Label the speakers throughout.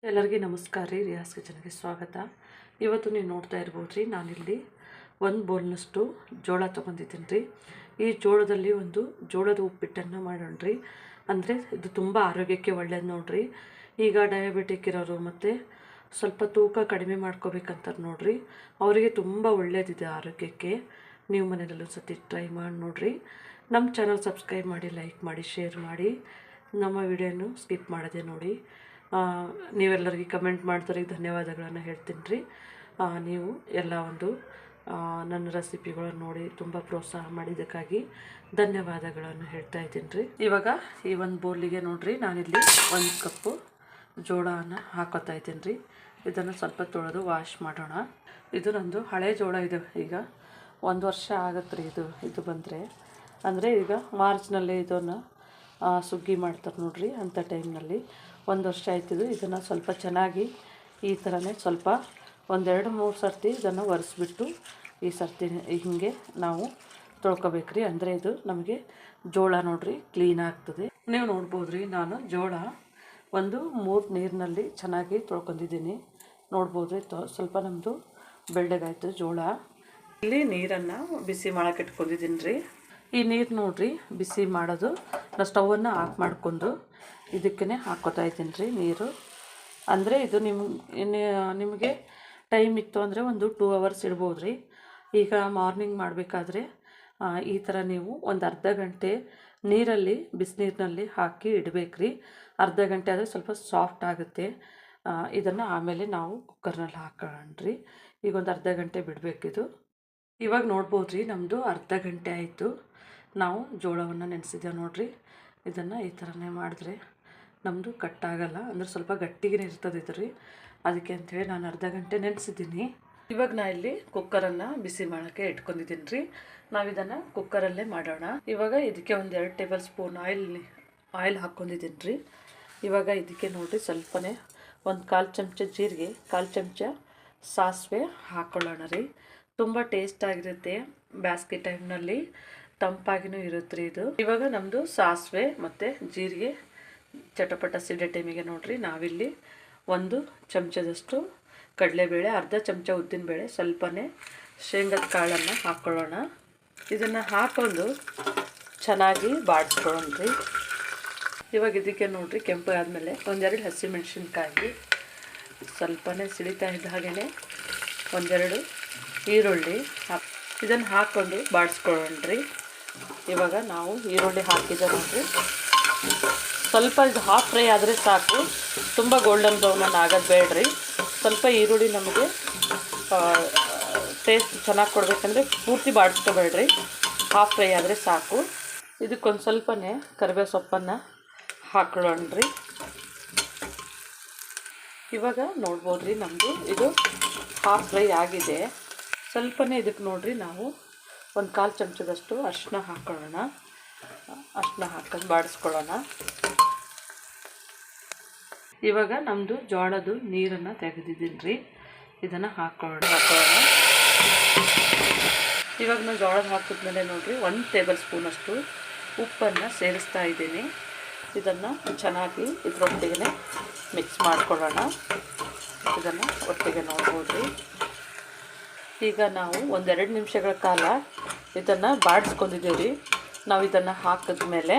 Speaker 1: ಎಲ್ಲರಿಗೂ ನಮಸ್ಕಾರ ರೀ. ರಿಯಾಸ್ ಕಿಚನ್ಗೆ ಸ್ವಾಗತ. ಇವತ್ತು ನೀವು ನೋಡ್ತಾ ಇರ್ಬೋದು ರೀ, ನಾನಿಲ್ಲಿ ಒಂದು ಬೌಲ್ನಷ್ಟು ಜೋಳ ತೊಗೊಂಡಿದ್ದೀನಿ ರೀ. ಈ ಜೋಳದಲ್ಲಿ ಒಂದು ಜೋಳದ ಉಪ್ಪಿಟ್ಟನ್ನು ಮಾಡೋಣ ರೀ. ಅಂದರೆ ಇದು ತುಂಬ ಆರೋಗ್ಯಕ್ಕೆ ಒಳ್ಳೇದು ನೋಡ್ರಿ. ಈಗ ಡಯಾಬಿಟಿಕ್ ಇರೋರು ಮತ್ತು ಸ್ವಲ್ಪ ತೂಕ ಕಡಿಮೆ ಮಾಡ್ಕೋಬೇಕಂತಾರೆ ನೋಡ್ರಿ, ಅವರಿಗೆ ತುಂಬ ಒಳ್ಳೆಯದಿದೆ ಆರೋಗ್ಯಕ್ಕೆ. ನೀವು ಮನೆಯಲ್ಲೂ ಸತಿ ಟ್ರೈ ಮಾಡಿ ನೋಡ್ರಿ. ನಮ್ಮ ಚಾನಲ್ ಸಬ್ಸ್ಕ್ರೈಬ್ ಮಾಡಿ, ಲೈಕ್ ಮಾಡಿ, ಶೇರ್ ಮಾಡಿ, ನಮ್ಮ ವಿಡಿಯೋನು ಸ್ಕಿಪ್ ಮಾಡದೆ ನೋಡಿ. ನೀವೆಲ್ಲರಿಗೆ ಕಮೆಂಟ್ ಮಾಡ್ದವ್ರಿಗೆ ಧನ್ಯವಾದಗಳನ್ನು ಹೇಳ್ತೀನಿ ರೀ. ನೀವು ಎಲ್ಲ ಒಂದು ನನ್ನ ರೆಸಿಪಿಗಳನ್ನು ನೋಡಿ ತುಂಬ ಪ್ರೋತ್ಸಾಹ ಮಾಡಿದ್ದಕ್ಕಾಗಿ ಧನ್ಯವಾದಗಳನ್ನು ಹೇಳ್ತಾ ಇದ್ದೀನಿ ರೀ. ಇವಾಗ ಈ ಒಂದು ಬೌಲಿಗೆ ನೋಡಿರಿ, ನಾನಿಲ್ಲಿ 1 ಕಪ್ಪು ಜೋಳನ ಹಾಕೋತಾ ಇದ್ದೀನಿ ರೀ. ಇದನ್ನು ಸ್ವಲ್ಪ ತೊಳೆದು ವಾಶ್ ಮಾಡೋಣ. ಇದು ನಂದು ಹಳೆ ಜೋಳ ಇದೆ. ಈಗ 1 ವರ್ಷ ಆಗತ್ತೆ ರೀ ಇದು ಬಂದರೆ. ಅಂದರೆ ಈಗ ಮಾರ್ಚ್ನಲ್ಲಿ ಇದನ್ನು ಸುಗ್ಗಿ ಮಾಡ್ತಾರೆ ನೋಡ್ರಿ, ಅಂಥ ಟೈಮ್ನಲ್ಲಿ 1 ವರ್ಷ ಆಯ್ತಿದ್ದು. ಇದನ್ನು ಸ್ವಲ್ಪ ಚೆನ್ನಾಗಿ ಈ ಥರನೇ ಸ್ವಲ್ಪ 1-2-3 ಸರ್ತಿ ಇದನ್ನು ಒರೆಸ್ಬಿಟ್ಟು ಈ ಸರ್ತಿ ಹೀಗೆ ನಾವು ತೊಳ್ಕೊಬೇಕ್ರಿ. ಅಂದರೆ ಇದು ನಮಗೆ ಜೋಳ ನೋಡ್ರಿ ಕ್ಲೀನ್ ಆಗ್ತದೆ. ನೀವು ನೋಡ್ಬೋದು ರೀ, ನಾನು ಜೋಳ 3 ನೀರಿನಲ್ಲಿ ಚೆನ್ನಾಗಿ ತೊಳ್ಕೊಂಡಿದ್ದೀನಿ. ನೋಡ್ಬೋದು ರೀ, ಸ್ವಲ್ಪ ನಮ್ಮದು ಬೆಳ್ಳಗಾಯ್ತು ಜೋಳ. ಇಲ್ಲಿ ನೀರನ್ನು ಬಿಸಿ ಮಾಡೋಕೆ ಇಟ್ಕೊಂಡಿದ್ದೀನಿ ರೀ. ಈ ನೀರು ನೋಡ್ರಿ ಬಿಸಿ ಮಾಡೋದು, ನಾನು ಸ್ಟವನ್ನು ಆಫ್ ಮಾಡ್ಕೊಂಡು ಇದಕ್ಕೇ ಹಾಕ್ಕೋತಾ ಇದ್ದೀನಿ ರೀ ನೀರು. ಅಂದರೆ ಇದು ನಿಮಗೆ ಟೈಮ್ ಇತ್ತು ಅಂದರೆ ಒಂದು 2 ಅವರ್ಸ್ ಇಡ್ಬೋದು ರೀ. ಈಗ ಮಾರ್ನಿಂಗ್ ಮಾಡಬೇಕಾದ್ರೆ ಈ ಥರ ನೀವು ಒಂದು ಅರ್ಧ ಗಂಟೆ ನೀರಲ್ಲಿ ಬಿಸಿನೀರಿನಲ್ಲಿ ಹಾಕಿ ಇಡಬೇಕ್ರಿ. ಅರ್ಧ ಗಂಟೆ ಆದರೆ ಸ್ವಲ್ಪ ಸಾಫ್ಟ್ ಆಗುತ್ತೆ. ಇದನ್ನು ಆಮೇಲೆ ನಾವು ಕುಕ್ಕರ್ನಲ್ಲಿ ಹಾಕೊಳ್ಳೋಣ್ರಿ. ಈಗ ಒಂದು ಅರ್ಧ ಗಂಟೆ ಬಿಡಬೇಕಿದು. ಇವಾಗ ನೋಡ್ಬೋದು ರೀ, ನಮ್ಮದು ಅರ್ಧ ಗಂಟೆ ಆಯಿತು. ನಾವು ಜೋಳವನ್ನು ನೆನೆಸಿದ್ದೇವೆ ನೋಡಿರಿ. ಇದನ್ನು ಈ ಥರನೇ ಮಾಡಿದ್ರೆ ನಮ್ಮದು ಕಟ್ಟಾಗಲ್ಲ, ಅಂದರೆ ಸ್ವಲ್ಪ ಗಟ್ಟಿಗೆ ಇರ್ತದೆ ಇದು ರೀ. ಅದಕ್ಕೆ ಅಂಥೇಳಿ ನಾನು ಅರ್ಧ ಗಂಟೆ ನೆನೆಸಿದ್ದೀನಿ. ಇವಾಗ ನಾ ಇಲ್ಲಿ ಕುಕ್ಕರನ್ನು ಬಿಸಿ ಮಾಡೋಕ್ಕೆ ಇಟ್ಕೊಂಡಿದ್ದೀನಿ ರೀ. ನಾವು ಇದನ್ನು ಕುಕ್ಕರಲ್ಲೇ ಮಾಡೋಣ. ಇವಾಗ ಇದಕ್ಕೆ 1-2 ಟೇಬಲ್ ಸ್ಪೂನ್ ಆಯಿಲ್ ಹಾಕ್ಕೊಂಡಿದ್ದೀನಿ ರೀ. ಇವಾಗ ಇದಕ್ಕೆ ನೋಡಿರಿ ಸ್ವಲ್ಪನೇ 1/4 ಚಮಚ ಜೀರಿಗೆ, 1/4 ಚಮಚ ಸಾಸಿವೆ ಹಾಕ್ಕೊಳ್ಳೋಣ ರೀ. ತುಂಬ ಟೇಸ್ಟಾಗಿರುತ್ತೆ. ಬೇಸಿಗೆ ಟೈಮ್ನಲ್ಲಿ ತಂಪಾಗಿನೂ ಇರುತ್ತೆ ರೀ ಇದು. ಇವಾಗ ನಮ್ಮದು ಸಾಸಿವೆ ಮತ್ತು ಜೀರಿಗೆ ಚಟಪಟ ಸಿಡೆ ಟೈಮಿಗೆ ನೋಡಿರಿ, ನಾವಿಲ್ಲಿ 1 ಚಮಚದಷ್ಟು ಕಡಲೆಬೇಳೆ, ಅರ್ಧ ಚಮಚ ಉದ್ದಿನಬೇಳೆ, ಸ್ವಲ್ಪನೇ ಶೇಂಗದ ಕಾಳನ್ನು ಹಾಕ್ಕೊಳ್ಳೋಣ. ಇದನ್ನು ಹಾಕ್ಕೊಂಡು ಚೆನ್ನಾಗಿ ಬಾಡಿಸ್ಕೊಳ್ಳೋಣ ರೀ. ಇವಾಗ ಇದಕ್ಕೆ ನೋಡಿರಿ ಕೆಂಪು ಆದಮೇಲೆ 1-2 ಹಸಿಮೆಣಸಿನ್ಕಾಯಿ, ಸ್ವಲ್ಪನೇ ಸಿಡಿತಾ ಇದ್ದ ಹಾಗೆಯೇ 1-2 ಈರುಳ್ಳಿ ಇದನ್ನು ಹಾಕ್ಕೊಂಡು ಬಾಡಿಸ್ಕೊಳ್ಳೋಣ ರೀ. ಇವಾಗ ನಾವು ಈರುಳ್ಳಿ ಹಾಕಿದ್ದೆ ನೋಡಿರಿ, ಸ್ವಲ್ಪ ಇದು ಹಾಫ್ ಫ್ರೈ ಆದರೆ ಸಾಕು, ತುಂಬ ಗೋಲ್ಡನ್ ಬ್ರೌನ್ ಆಗೋದು ಬೇಡ್ರಿ. ಸ್ವಲ್ಪ ಈರುಳ್ಳಿ ನಮಗೆ ಟೇಸ್ಟ್ ಚೆನ್ನಾಗಿ ಕೊಡಬೇಕಂದ್ರೆ ಪೂರ್ತಿ ಬಾಡಿಸ್ಕೋಬೇಡ್ರಿ, ಹಾಫ್ ಫ್ರೈ ಆದರೆ ಸಾಕು. ಇದಕ್ಕೊಂದು ಸ್ವಲ್ಪನೇ ಕರಿಬೇವು ಸೊಪ್ಪನ್ನು ಹಾಕೊಳ್ಳೋಣ ರೀ. ಇವಾಗ ನೋಡ್ಬೋದು ರೀ, ನಮ್ಮದು ಇದು ಹಾಫ್ ಫ್ರೈ ಆಗಿದೆ. ಸ್ವಲ್ಪನೇ ಇದಕ್ಕೆ ನೋಡಿರಿ ನಾವು 1/4 ಚಮಚದಷ್ಟು ಅರಿಶಿನ ಹಾಕ್ಕೊಳ್ಳೋಣ. ಅರಿಶಿನ ಹಾಕೊಂಡು ಬಾಡಿಸ್ಕೊಳ್ಳೋಣ. ಇವಾಗ ನಮ್ಮದು ಜೋಳದ ನೀರನ್ನು ತೆಗೆದಿದ್ದೀನಿ ರೀ. ಇದನ್ನು ಹಾಕ್ಕೊಳ್ಳೋಣ. ಇವಾಗ ನಾನು ಜೋಳದ ಹಾಕಿದ್ಮೇಲೆ ನೋಡಿರಿ 1 ಟೇಬಲ್ ಸ್ಪೂನಷ್ಟು ಉಪ್ಪನ್ನು ಸೇರಿಸ್ತಾ ಇದ್ದೀನಿ. ಇದನ್ನು ಚೆನ್ನಾಗಿ ಇದರೊಟ್ಟಿಗೆ ಮಿಕ್ಸ್ ಮಾಡ್ಕೊಳ್ಳೋಣ. ಇದನ್ನು ಒಟ್ಟಿಗೆ ನೋಡ್ಬೋದು ರೀ. ಈಗ ನಾವು 1-2 ನಿಮಿಷಗಳ ಕಾಲ ಇದನ್ನು ಬಾಡಿಸ್ಕೊಂಡಿದ್ದೀವಿ ರೀ. ನಾವು ಇದನ್ನು ಹಾಕಿದ್ಮೇಲೆ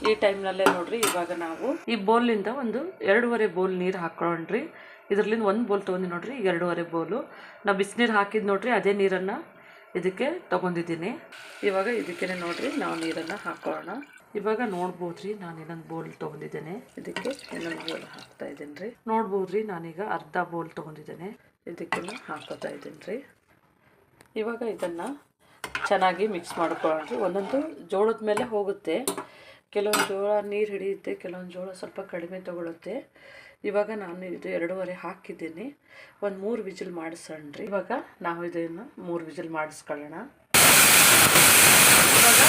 Speaker 1: ಈ ಟೈಮ್ನಲ್ಲೇ ನೋಡಿರಿ, ಇವಾಗ ನಾವು ಈ ಬೌಲಿಂದ 2.5 ಬೌಲ್ ನೀರು ಹಾಕ್ಕೊಳ್ಳೋಣ ರೀ. ಇದರಲ್ಲಿಂದ 1 ಬೌಲ್ ತೊಗೊಂಡು ನೋಡಿರಿ, 2.5 ಬೌಲು ನಾವು ಬಿಸಿನೀರು ಹಾಕಿದ್ದು ನೋಡಿರಿ, ಅದೇ ನೀರನ್ನು ಇದಕ್ಕೆ ತೊಗೊಂಡಿದ್ದೀನಿ. ಇವಾಗ ಇದಕ್ಕೇ ನೋಡಿರಿ ನಾವು ನೀರನ್ನು ಹಾಕೊಳ್ಳೋಣ. ಇವಾಗ ನೋಡ್ಬೋದು ರೀ, ನಾನು ಇನ್ನೊಂದು ಬೌಲ್ ತೊಗೊಂಡಿದ್ದೇನೆ, ಇದಕ್ಕೆ ಇನ್ನೊಂದು ಬೌಲ್ ಹಾಕ್ತಾ ಇದ್ದೀನಿ ರೀ. ನೋಡ್ಬೋದು ರೀ, ನಾನೀಗ ಅರ್ಧ ಬೌಲ್ ತೊಗೊಂಡಿದ್ದೇನೆ, ಇದಕ್ಕೆ ಹಾಕೋತಾ ಇದ್ದೀನಿ ರೀ. ಇವಾಗ ಇದನ್ನು ಚೆನ್ನಾಗಿ ಮಿಕ್ಸ್ ಮಾಡ್ಕೊಳ್ಳೋಣ ರೀ. ಒಂದೊಂದು ಜೋಳದ ಮೇಲೆ ಹೋಗುತ್ತೆ, ಕೆಲವೊಂದು ಜೋಳ ನೀರು ಹಿಡಿಯುತ್ತೆ, ಕೆಲವೊಂದು ಜೋಳ ಸ್ವಲ್ಪ ಕಡಿಮೆ ತೊಗೊಳುತ್ತೆ. ಇವಾಗ ನಾನು ಇದು 2.5 ಹಾಕಿದ್ದೀನಿ. 3 ವಿಜಿಲ್ ಮಾಡಿಸೋಣ ರೀ. ಇವಾಗ ನಾವು ಇದನ್ನು 3 ವಿಜಿಲ್ ಮಾಡಿಸ್ಕೊಳ್ಳೋಣ. ಇವಾಗ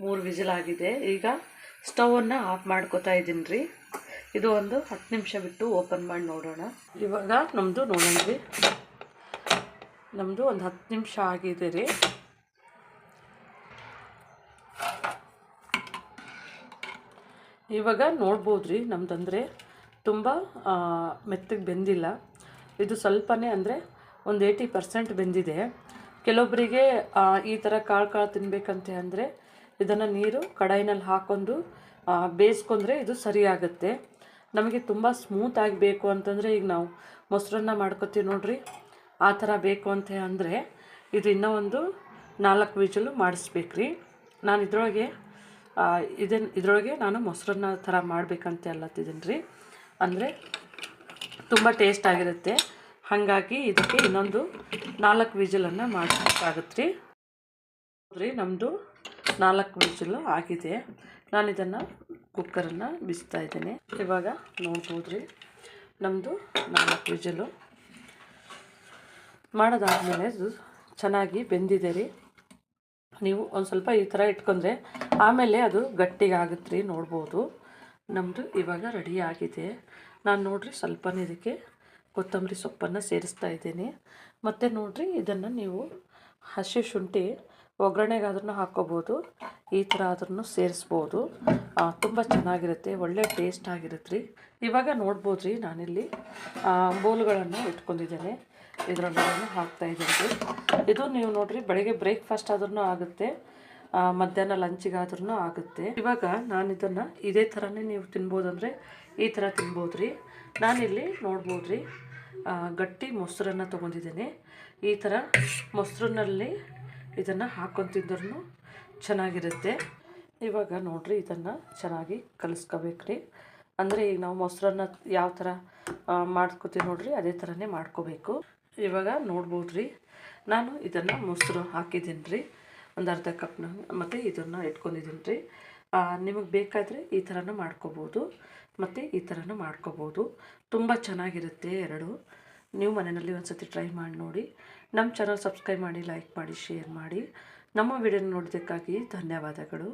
Speaker 1: 3 ವಿಜಿಲ್ ಆಗಿದೆ. ಈಗ ಸ್ಟವನ್ನು ಆಫ್ ಮಾಡ್ಕೋತಾ ಇದ್ದೀನಿ ರೀ. ಇದು ಒಂದು 10 ನಿಮಿಷ ಬಿಟ್ಟು ಓಪನ್ ಮಾಡಿ ನೋಡೋಣ. ಇವಾಗ ನಮ್ಮದು ನೋಡೋಣ ರೀ, ನಮ್ಮದು ಒಂದು 10 ನಿಮಿಷ ಆಗಿದೆ ರೀ. ಇವಾಗ ನೋಡ್ಬೋದು ರೀ, ನಮ್ಮದಂದರೆ ತುಂಬ ಮೆತ್ತಗೆ ಬೆಂದಿಲ್ಲ. ಇದು ಸ್ವಲ್ಪನೇ ಅಂದರೆ ಒಂದು 80% ಬೆಂದಿದೆ. ಕೆಲವೊಬ್ಬರಿಗೆ ಈ ಥರ ಕಾಳು ತಿನ್ನಬೇಕಂತೆ ಅಂದರೆ ಇದನ್ನು ನೀರು ಕಡಾಯಿನಲ್ಲಿ ಹಾಕ್ಕೊಂಡು ಬೇಯಿಸ್ಕೊಂಡ್ರೆ ಇದು ಸರಿಯಾಗುತ್ತೆ. ನಮಗೆ ತುಂಬ ಸ್ಮೂತಾಗಿ ಬೇಕು ಅಂತಂದರೆ ಈಗ ನಾವು ಮೊಸರನ್ನ ಮಾಡ್ಕೊತೀವಿ ನೋಡ್ರಿ, ಆ ಥರ ಬೇಕು ಅಂತ ಅಂದರೆ ಇದು ಇನ್ನೂ ಒಂದು 4 ವಿಜಲು ಮಾಡಿಸ್ಬೇಕ್ರಿ. ನಾನು ಇದರೊಳಗೆ ನಾನು ಮೊಸರನ್ನ ಥರ ಮಾಡಬೇಕಂತ ಅಲ್ಲತ್ತಿದ್ದೀನಿ ರೀ. ಅಂದರೆ ತುಂಬ ಟೇಸ್ಟ್ ಆಗಿರುತ್ತೆ. ಹಾಗಾಗಿ ಇದಕ್ಕೆ ಇನ್ನೊಂದು 4 ವಿಜಲನ್ನು ಮಾಡಿಸ್ಬೇಕಾಗತ್ತೆ ರೀ. ನಮ್ಮದು 4 ವಿಜಲು ಆಗಿದೆ. ನಾನು ಇದನ್ನು ಕುಕ್ಕರನ್ನು ಬಿಸ್ತಾ ಇದ್ದೇನೆ. ಇವಾಗ ನೋಡ್ಬೋದು ರೀ, ನಮ್ಮದು 4 ವಿಜಲು ಮಾಡೋದಾದಮೇಲೆ ಅದು ಚೆನ್ನಾಗಿ ಬೆಂದಿದೆ ರೀ. ನೀವು ಒಂದು ಸ್ವಲ್ಪ ಈ ಥರ ಇಟ್ಕೊಂಡ್ರೆ ಆಮೇಲೆ ಅದು ಗಟ್ಟಿಗಾಗುತ್ತೆ ರೀ. ನೋಡ್ಬೋದು ನಮ್ಮದು ಇವಾಗ ರೆಡಿ ಆಗಿದೆ. ನಾನು ನೋಡಿರಿ ಸ್ವಲ್ಪನೇ ಇದಕ್ಕೆ ಕೊತ್ತಂಬರಿ ಸೊಪ್ಪನ್ನು ಸೇರಿಸ್ತಾ ಇದ್ದೀನಿ. ಮತ್ತು ನೋಡಿರಿ, ಇದನ್ನು ನೀವು ಹಸಿ ಶುಂಠಿ ಒಗ್ಗರಣೆಗಾದ್ರೂ ಹಾಕ್ಕೋಬೋದು, ಈ ಥರ ಆದ್ರೂ ಸೇರಿಸ್ಬೋದು. ತುಂಬ ಚೆನ್ನಾಗಿರುತ್ತೆ, ಒಳ್ಳೆ ಟೇಸ್ಟ್ ಆಗಿರುತ್ತೆ ರೀ. ಇವಾಗ ನೋಡ್ಬೋದು ರೀ, ನಾನಿಲ್ಲಿ ಬೋಲ್ಗಳನ್ನು ಇಟ್ಕೊಂಡಿದ್ದೇನೆ. ಇದರೊಳಗೆ ಹಾಕ್ತಾಯಿದ್ದೀನಿ ರೀ. ಇದು ನೀವು ನೋಡಿರಿ ಬೆಳಗ್ಗೆ ಬ್ರೇಕ್ಫಾಸ್ಟ್ ಆದ್ರೂ ಆಗುತ್ತೆ, ಮಧ್ಯಾಹ್ನ ಲಂಚಿಗಾದ್ರೂ ಆಗುತ್ತೆ. ಇವಾಗ ನಾನು ಇದನ್ನು ಇದೇ ಥರನೇ ನೀವು ತಿನ್ಬೋದಂದರೆ ಈ ಥರ ತಿನ್ಬೋದು ರೀ. ನಾನಿಲ್ಲಿ ನೋಡ್ಬೋದು ರೀ, ಗಟ್ಟಿ ಮೊಸರನ್ನು ತೊಗೊಂಡಿದ್ದೀನಿ. ಈ ಥರ ಮೊಸರಿನಲ್ಲಿ ಇದನ್ನು ಹಾಕ್ಕೊಂಡು ತಿಂದ್ರೂ ಚೆನ್ನಾಗಿರುತ್ತೆ. ಇವಾಗ ನೋಡಿರಿ, ಇದನ್ನು ಚೆನ್ನಾಗಿ ಕಲಿಸ್ಕೋಬೇಕು ರೀ. ಅಂದರೆ ಈಗ ನಾವು ಮೊಸರನ್ನ ಯಾವ ಥರ ಮಾಡ್ಕೊತೀವಿ ನೋಡಿರಿ, ಅದೇ ಥರನೇ ಮಾಡ್ಕೋಬೇಕು. ಇವಾಗ ನೋಡ್ಬೋದು ರೀ, ನಾನು ಇದನ್ನು ಮೊಸರು ಹಾಕಿದ್ದೀನಿ ರೀ, ಒಂದು ಅರ್ಧ ಕಪ್ನ. ಮತ್ತು ಇದನ್ನು ಇಟ್ಕೊಂಡಿದ್ದೀನಿ ರೀ. ನಿಮಗೆ ಬೇಕಾದರೆ ಈ ಥರನೂ ಮಾಡ್ಕೋಬೋದು, ಮತ್ತು ಈ ಥರನೂ ಮಾಡ್ಕೋಬೋದು. ತುಂಬ ಚೆನ್ನಾಗಿರುತ್ತೆ ಎರಡು. ನೀವು ಮನೆಯಲ್ಲಿ ಒಂದು ಸತಿ ಟ್ರೈ ಮಾಡಿ ನೋಡಿ. ನಮ್ಮ ಚಾನಲ್ ಸಬ್ಸ್ಕ್ರೈಬ್ ಮಾಡಿ, ಲೈಕ್ ಮಾಡಿ, ಶೇರ್ ಮಾಡಿ. ನಮ್ಮ ವಿಡಿಯೋನ ನೋಡೋದಕ್ಕಾಗಿ ಧನ್ಯವಾದಗಳು.